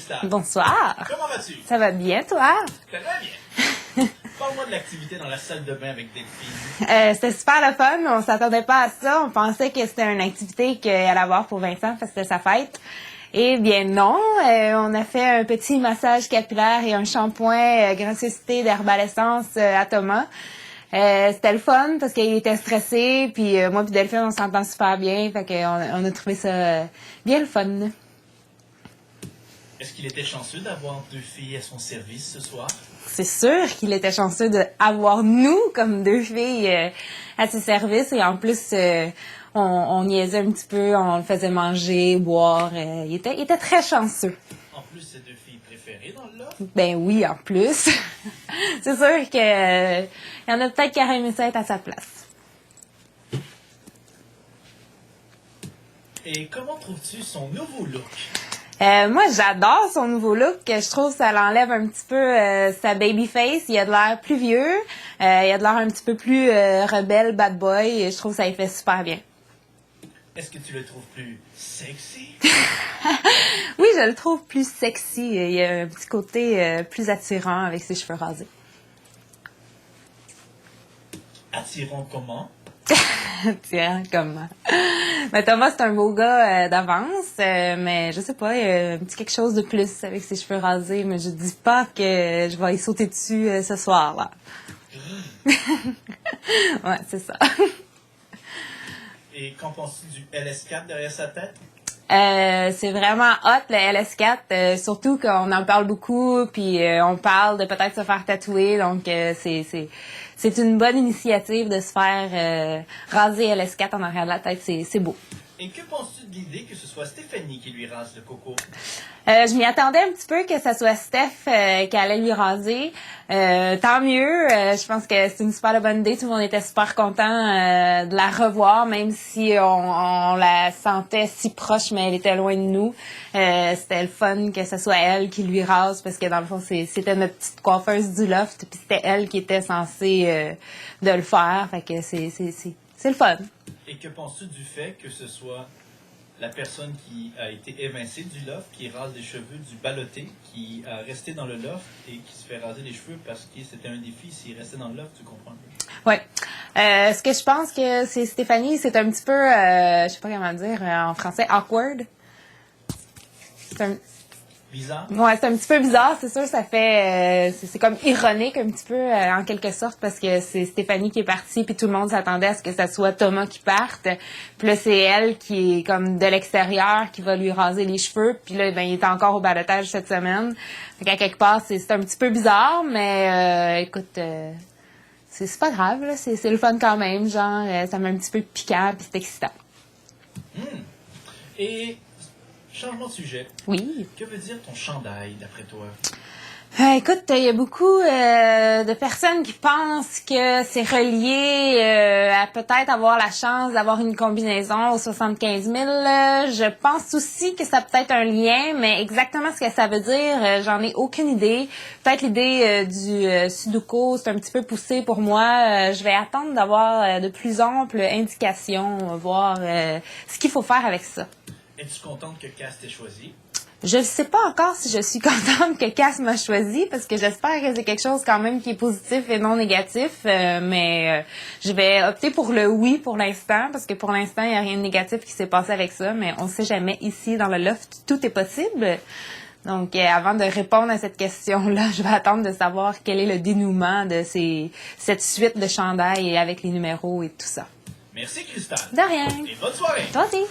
Christelle. Bonsoir. Comment vas-tu? Ça va bien, toi? Très bien. Parle-moi de l'activité dans la salle de bain avec Delphine. C'était super le fun. On s'attendait pas à ça. On pensait que c'était une activité qu'elle allait avoir pour Vincent parce que c'était sa fête. Eh bien non. On a fait un petit massage capillaire et un shampoing graciosité d'herbalescence à Thomas. C'était le fun parce qu'il était stressé. Puis moi puis Delphine, on s'entend super bien. Fait qu'on a trouvé ça bien le fun. Est-ce qu'il était chanceux d'avoir deux filles à son service ce soir? C'est sûr qu'il était chanceux d'avoir nous comme deux filles à ses services. Et en plus, on niaisait un petit peu, on le faisait manger, boire. Il était très chanceux. En plus, c'est deux filles préférées dans le loft? Ben oui, en plus. C'est sûr que y en a peut-être qui auraient aimé ça être à sa place. Et comment trouves-tu son nouveau look? Moi, j'adore son nouveau look. Je trouve que ça l'enlève un petit peu sa baby face. Il a de l'air plus vieux. Il a de l'air un petit peu plus rebelle, bad boy. Et je trouve que ça lui fait super bien. Est-ce que tu le trouves plus sexy? Oui, je le trouve plus sexy. Il y a un petit côté plus attirant avec ses cheveux rasés. Attirant comment? Tiens, comment? Mais Thomas, c'est un beau gars d'avance, mais je sais pas, il y a un petit quelque chose de plus avec ses cheveux rasés, mais je dis pas que je vais y sauter dessus ce soir-là. Ouais, c'est ça. Et qu'en penses-tu du LS4 derrière sa tête? C'est vraiment hot, le LS4, surtout qu'on en parle beaucoup, puis on parle de peut-être se faire tatouer, donc c'est une bonne initiative de se faire raser LS4 en arrière de la tête, c'est beau. Et que penses-tu de l'idée que ce soit Stéphanie qui lui rase le coco? Je m'y attendais un petit peu que ça soit Steph qui allait lui raser. Tant mieux. Je pense que c'est une super bonne idée. Tout le monde était super content de la revoir, même si on la sentait si proche, mais elle était loin de nous. C'était le fun que ce soit elle qui lui rase, parce que dans le fond, c'était notre petite coiffeuse du loft, puis c'était elle qui était censée de le faire. Fait que c'est le fun. Et que penses-tu du fait que ce soit la personne qui a été évincée du loft, qui rase les cheveux du ballotté, qui a resté dans le loft et qui se fait raser les cheveux parce que c'était un défi s'il restait dans le loft, tu comprends? Oui. Ce que je pense que c'est Stéphanie, c'est un petit peu, je sais pas comment dire en français, awkward. Bizarre? Ouais, c'est un petit peu bizarre, c'est sûr, ça fait, c'est comme ironique un petit peu, en quelque sorte, parce que c'est Stéphanie qui est partie, puis tout le monde s'attendait à ce que ça soit Thomas qui parte. Puis là, c'est elle qui est comme de l'extérieur, qui va lui raser les cheveux, puis là, ben, il est encore au ballottage cette semaine. Fait qu'à quelque part, c'est un petit peu bizarre, mais écoute, c'est pas grave, là, c'est le fun quand même, genre, ça met un petit peu piquant, puis c'est excitant. Et changement de sujet. Oui. Que veut dire ton chandail, d'après toi? Écoute, il y a beaucoup de personnes qui pensent que c'est relié à peut-être avoir la chance d'avoir une combinaison aux 75 000. Je pense aussi que ça peut être un lien, mais exactement ce que ça veut dire, j'en ai aucune idée. Peut-être l'idée du Sudoku, c'est un petit peu poussé pour moi. Je vais attendre d'avoir de plus amples indications, voir ce qu'il faut faire avec ça. Es-tu contente que Cass t'ait choisi? Je ne sais pas encore si je suis contente que Cass m'a choisi, parce que j'espère que c'est quelque chose quand même qui est positif et non négatif, mais je vais opter pour le oui pour l'instant, parce que pour l'instant, il n'y a rien de négatif qui s'est passé avec ça, mais on ne sait jamais ici dans le loft, tout est possible. Donc, avant de répondre à cette question-là, je vais attendre de savoir quel est le dénouement de cette suite de chandails avec les numéros et tout ça. Merci, Christelle. De rien. Et bonne soirée. Toi aussi.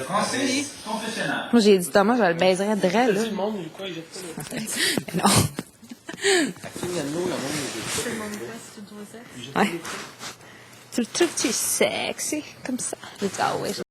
Français, confessionnal. Moi, j'ai dit Thomas, je le baiserais de là. Le monde, quoi, il jette pas le Mais non. À Kignano, le monde, il jette pas. Ouais. Tu le trouves-tu sexy comme ça? J'ai dit, ah ouais, je